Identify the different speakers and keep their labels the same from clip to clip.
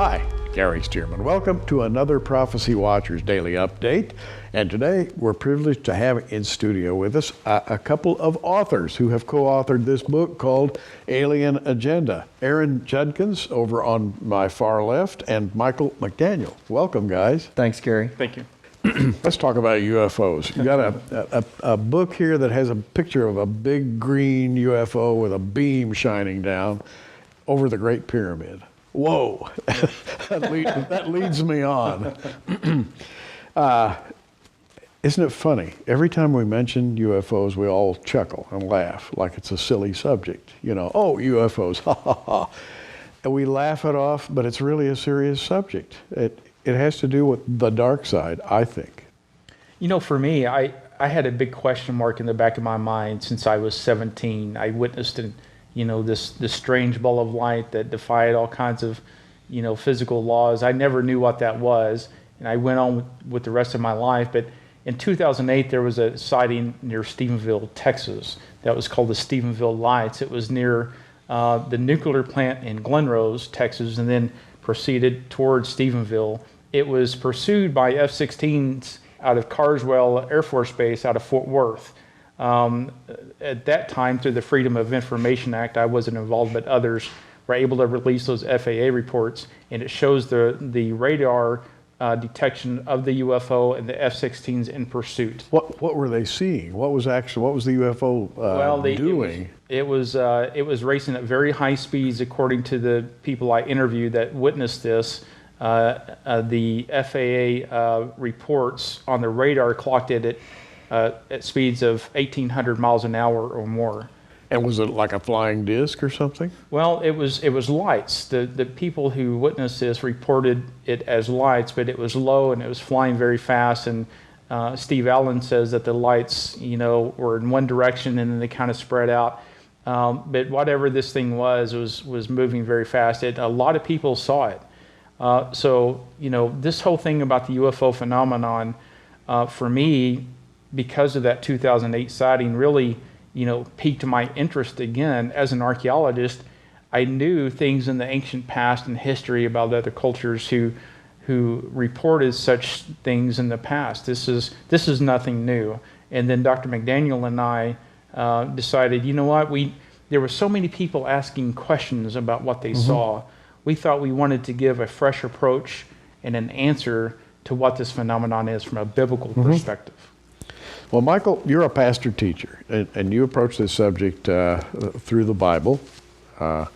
Speaker 1: Hi, Gary Stearman. Welcome to another Prophecy Watchers Daily Update. And today we're privileged to have in studio with us a couple of authors who have co-authored this book called Alien Agenda. Aaron Judkins over on my far left and Michael McDaniel. Welcome, guys.
Speaker 2: Thanks, Gary.
Speaker 3: Thank you.
Speaker 1: Let's talk about UFOs. You got a book here that has a picture of a big green UFO with a beam shining down over the Great Pyramid. Whoa, that leads me on. Isn't it funny? Every time we mention UFOs, we all chuckle and laugh like it's a silly subject. You know, oh, UFOs, ha ha ha. And we laugh it off, but it's really a serious subject. It has to do with the dark side, I think.
Speaker 3: You know, for me, I had a big question mark in the back of my mind since I was 17. I witnessed this strange ball of light that defied all kinds of, physical laws. I never knew what that was, and I went on with the rest of my life. But in 2008, there was a sighting near Stephenville, Texas, that was called the Stephenville Lights. It was near the nuclear plant in Glen Rose, Texas, and then proceeded towards Stephenville. It was pursued by F-16s out of Carswell Air Force Base out of Fort Worth. At that time, through the Freedom of Information Act, I wasn't involved, but others were able to release those FAA reports, and it shows the radar detection of the UFO and the F-16s in pursuit.
Speaker 1: What were they seeing? What was the UFO doing?
Speaker 3: It was racing at very high speeds, according to the people I interviewed that witnessed this. The FAA reports on the radar clocked it at speeds of 1,800 miles an hour or more.
Speaker 1: And was it like a flying disc or something?
Speaker 3: Well, it was lights. The people who witnessed this reported it as lights, but it was low and it was flying very fast. And Steve Allen says that the lights, were in one direction and then they kind of spread out. But whatever this thing was moving very fast. A lot of people saw it. So this whole thing about the UFO phenomenon, for me, because of that 2008 sighting, really, piqued my interest again. As an archaeologist, I knew things in the ancient past and history about other cultures who reported such things in the past. This is nothing new. And then Dr. McDaniel and I decided, you know what, there were so many people asking questions about what they saw. We thought we wanted to give a fresh approach and an answer to what this phenomenon is from a biblical perspective.
Speaker 1: Well, Michael, you're a pastor teacher, and you approach this subject through the Bible. How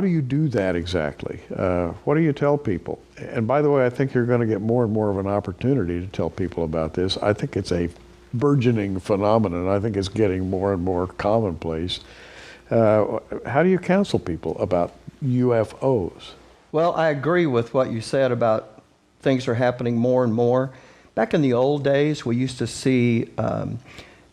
Speaker 1: do you do that exactly? What do you tell people? And by the way, I think you're going to get more and more of an opportunity to tell people about this. I think it's a burgeoning phenomenon. I think it's getting more and more commonplace. How do you counsel people about UFOs?
Speaker 2: Well, I agree with what you said about things are happening more and more. Back in the old days, we used to see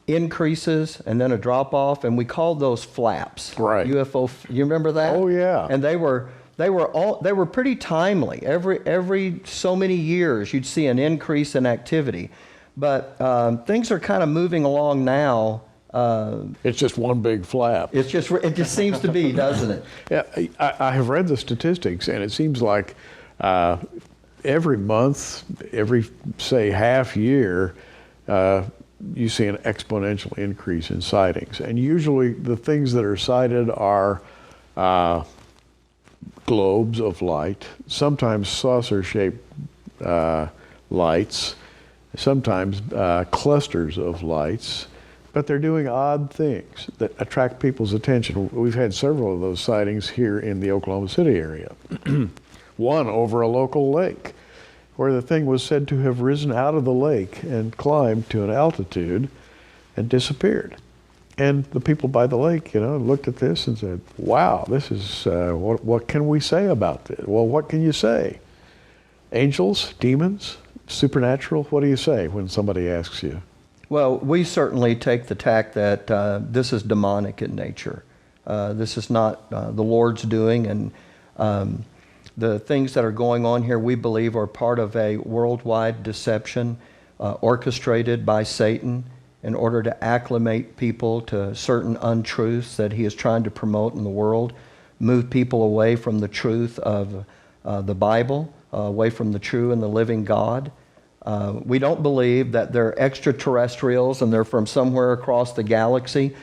Speaker 2: increases and then a drop off, and we called those flaps.
Speaker 1: Right.
Speaker 2: UFO. You remember that?
Speaker 1: Oh yeah.
Speaker 2: And they were pretty timely. Every so many years, you'd see an increase in activity. But things are kind of moving along now.
Speaker 1: It's just one big flap.
Speaker 2: It just seems to be, doesn't it?
Speaker 1: Yeah, I have read the statistics, and it seems like every month, every say half year, you see an exponential increase in sightings. And usually the things that are sighted are globes of light, sometimes saucer-shaped lights, sometimes clusters of lights. But they're doing odd things that attract people's attention. We've had several of those sightings here in the Oklahoma City area. One over a local lake, where the thing was said to have risen out of the lake and climbed to an altitude and disappeared. And the people by the lake, looked at this and said, wow, this is, what can we say about this? Well, what can you say? Angels, demons, supernatural? What do you say when somebody asks you?
Speaker 2: Well, we certainly take the tack that this is demonic in nature. This is not the Lord's doing, and the things that are going on here, we believe, are part of a worldwide deception orchestrated by Satan in order to acclimate people to certain untruths that he is trying to promote in the world. move people away from the truth of the Bible, away from the true and the living God. We don't believe that they're extraterrestrials and they're from somewhere across the galaxy,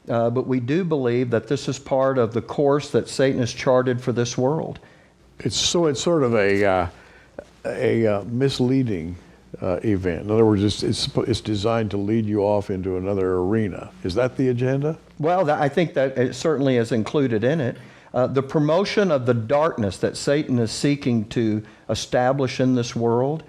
Speaker 2: but we do believe that this is part of the course that Satan has charted for this world.
Speaker 1: It's sort of a misleading event. In other words, it's designed to lead you off into another arena. Is that the agenda?
Speaker 2: Well, I think that it certainly is included in it. The promotion of the darkness that Satan is seeking to establish in this world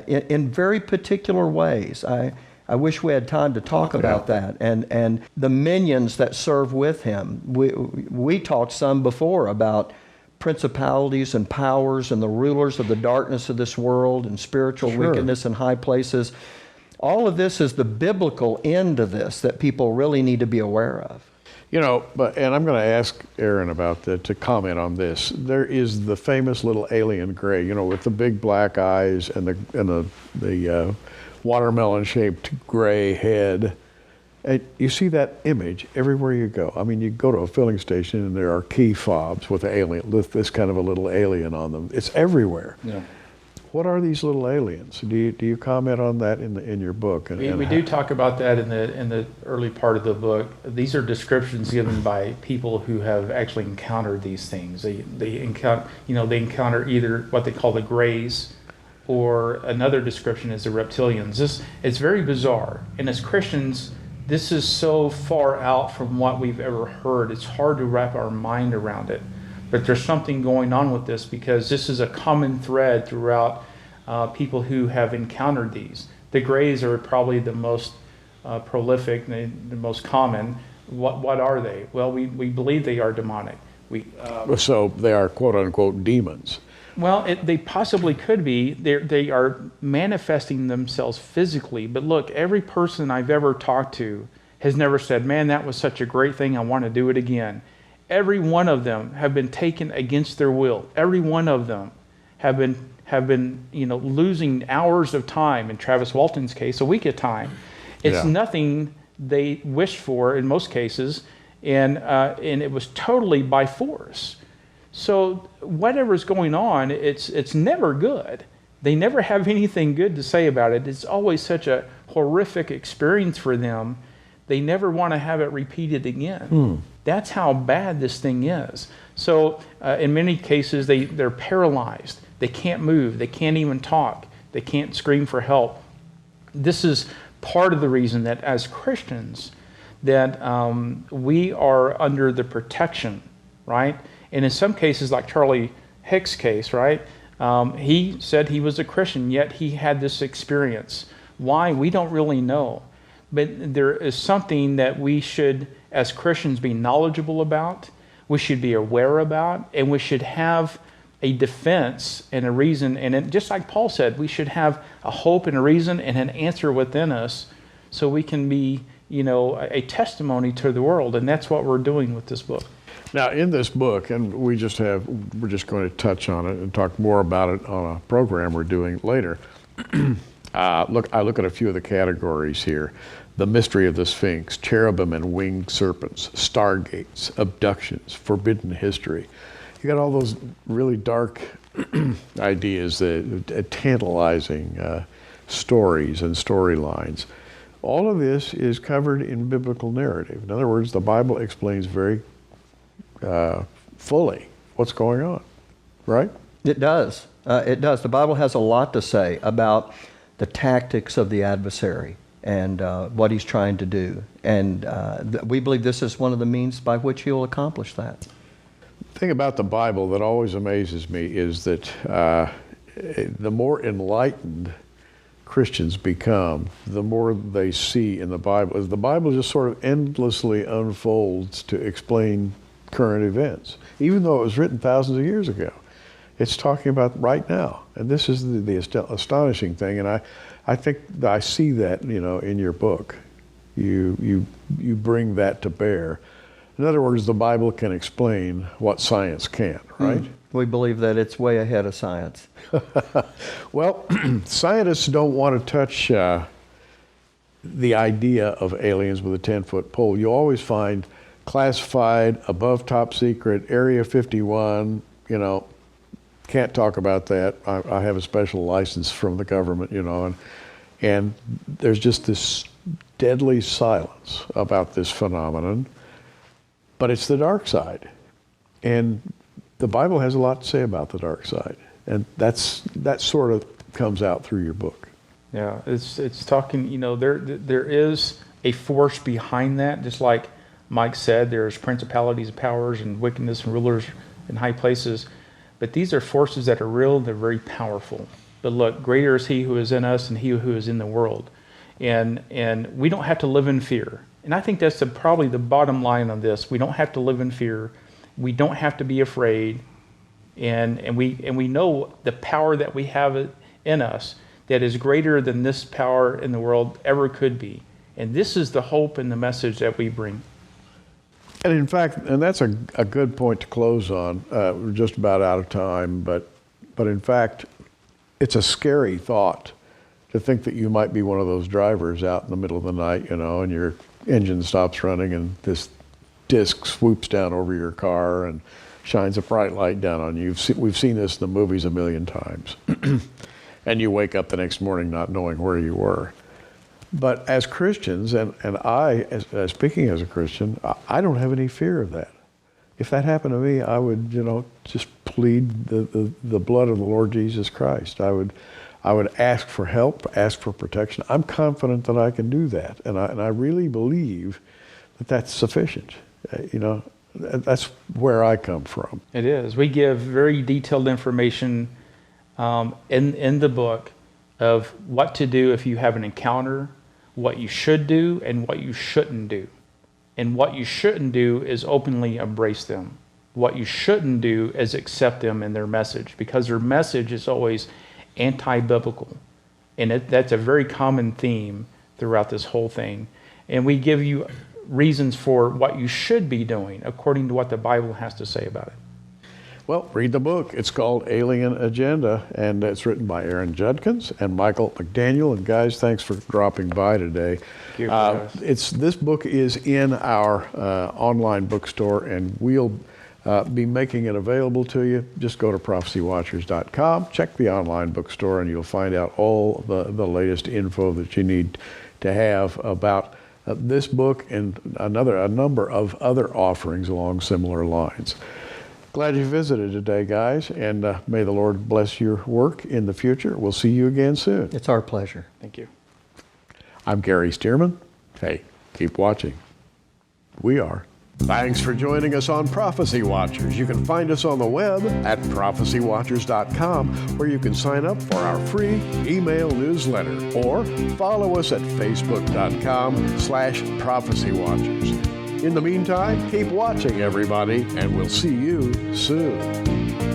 Speaker 2: in very particular ways. I wish we had time to talk about that. And the minions that serve with him. We talked some before about principalities and powers and the rulers of the darkness of this world and spiritual wickedness in high places. All of this is the biblical end of this that people really need to be aware of.
Speaker 1: You know, and I'm going to ask Aaron about that to comment on this. There is the famous little alien gray, you know, with the big black eyes and the watermelon-shaped gray head. And you see that image everywhere you go. I mean, you go to a filling station and there are key fobs with this kind of a little alien on them. It's everywhere.
Speaker 3: Yeah.
Speaker 1: What are these little aliens? Do you comment on that in your book?
Speaker 3: We do talk about that in the early part of the book. These are descriptions given by people who have actually encountered these things. They encounter either what they call the grays, or another description is the reptilians. It's very bizarre, and as Christians, this is so far out from what we've ever heard. It's hard to wrap our mind around it. But there's something going on with this, because this is a common thread throughout people who have encountered these. The grays are probably the most prolific, the most common. What are they? Well, we believe they are demonic.
Speaker 1: So they are quote-unquote demons.
Speaker 3: Well, they possibly could be. They are manifesting themselves physically. But look, every person I've ever talked to has never said, man, that was such a great thing, I want to do it again. Every one of them have been taken against their will. Every one of them have been losing hours of time, in Travis Walton's case, a week of time. It's nothing they wished for in most cases, and it was totally by force. So whatever's going on, it's never good. They never have anything good to say about it. It's always such a horrific experience for them. They never want to have it repeated again. That's how bad this thing is. So in many cases, they're paralyzed. They can't move. They can't even talk. They can't scream for help. This is part of the reason that as Christians, that we are under the protection, right? And in some cases, like Charlie Hick's case, right? He said he was a Christian, yet he had this experience. Why? We don't really know. But there is something that we should, as Christians, be knowledgeable about, we should be aware about, and we should have a defense and a reason. And just like Paul said, we should have a hope and a reason and an answer within us, so we can be, a testimony to the world. And that's what we're doing with this book.
Speaker 1: Now, in this book, and we're just going to touch on it and talk more about it on a program we're doing later. I look at a few of the categories here. The mystery of the Sphinx, cherubim and winged serpents, stargates, abductions, forbidden history. You got all those really dark ideas, tantalizing stories and storylines. All of this is covered in biblical narrative. In other words, the Bible explains very fully what's going on, right?
Speaker 2: It does. It does. The Bible has a lot to say about the tactics of the adversary and what he's trying to do. And we believe this is one of the means by which he will accomplish that.
Speaker 1: The thing about the Bible that always amazes me is that the more enlightened Christians become, the more they see in the Bible. The Bible just sort of endlessly unfolds to explain current events, even though it was written thousands of years ago. It's talking about right now, and this is the astonishing thing. And I think that I see that in your book. You bring that to bear. In other words, the Bible can explain what science can't, right?
Speaker 2: We believe that it's way ahead of science.
Speaker 1: Well, scientists don't want to touch the idea of aliens with a 10-foot pole. You always find classified, above top secret, Area 51, can't talk about that. I have a special license from the government, and there's just this deadly silence about this phenomenon, but it's the dark side. And the Bible has a lot to say about the dark side, and that sort of comes out through your book.
Speaker 3: Yeah, it's talking, there is a force behind that, just like Mike said, there's principalities and powers and wickedness and rulers in high places. But these are forces that are real, they're very powerful. But look, greater is he who is in us than he who is in the world. And we don't have to live in fear. And I think that's probably the bottom line on this. We don't have to live in fear. We don't have to be afraid. And we know the power that we have in us that is greater than this power in the world ever could be. And this is the hope and the message that we bring.
Speaker 1: And in fact, and that's a good point to close on. We're just about out of time, but in fact, it's a scary thought to think that you might be one of those drivers out in the middle of the night, and your engine stops running and this disc swoops down over your car and shines a bright light down on you. We've seen this in the movies a million times. And you wake up the next morning not knowing where you were. But as Christians, and I, speaking as a Christian, I don't have any fear of that. If that happened to me, I would, just plead the blood of the Lord Jesus Christ. I would ask for help, ask for protection. I'm confident that I can do that, and I really believe that that's sufficient. That's where I come from.
Speaker 3: It is. We give very detailed information in the book of what to do if you have an encounter, what you should do, and what you shouldn't do. And what you shouldn't do is openly embrace them. What you shouldn't do is accept them in their message, because their message is always anti-biblical. And that's a very common theme throughout this whole thing. And we give you reasons for what you should be doing according to what the Bible has to say about it.
Speaker 1: Well, read the book. It's called Alien Agenda, and it's written by Aaron Judkins and Michael McDaniel. And guys, thanks for dropping by today.
Speaker 3: Thank you.
Speaker 1: This book is in our online bookstore, and we'll be making it available to you. Just go to prophecywatchers.com, check the online bookstore, and you'll find out all the latest info that you need to have about this book and a number of other offerings along similar lines. Glad you visited today, guys, and may the Lord bless your work in the future. We'll see you again soon.
Speaker 2: It's our pleasure.
Speaker 3: Thank you.
Speaker 1: I'm Gary Stearman. Hey, keep watching. We are. Thanks for joining us on Prophecy Watchers. You can find us on the web at prophecywatchers.com, where you can sign up for our free email newsletter, or follow us at facebook.com/prophecywatchers. In the meantime, keep watching, everybody, and we'll see you soon.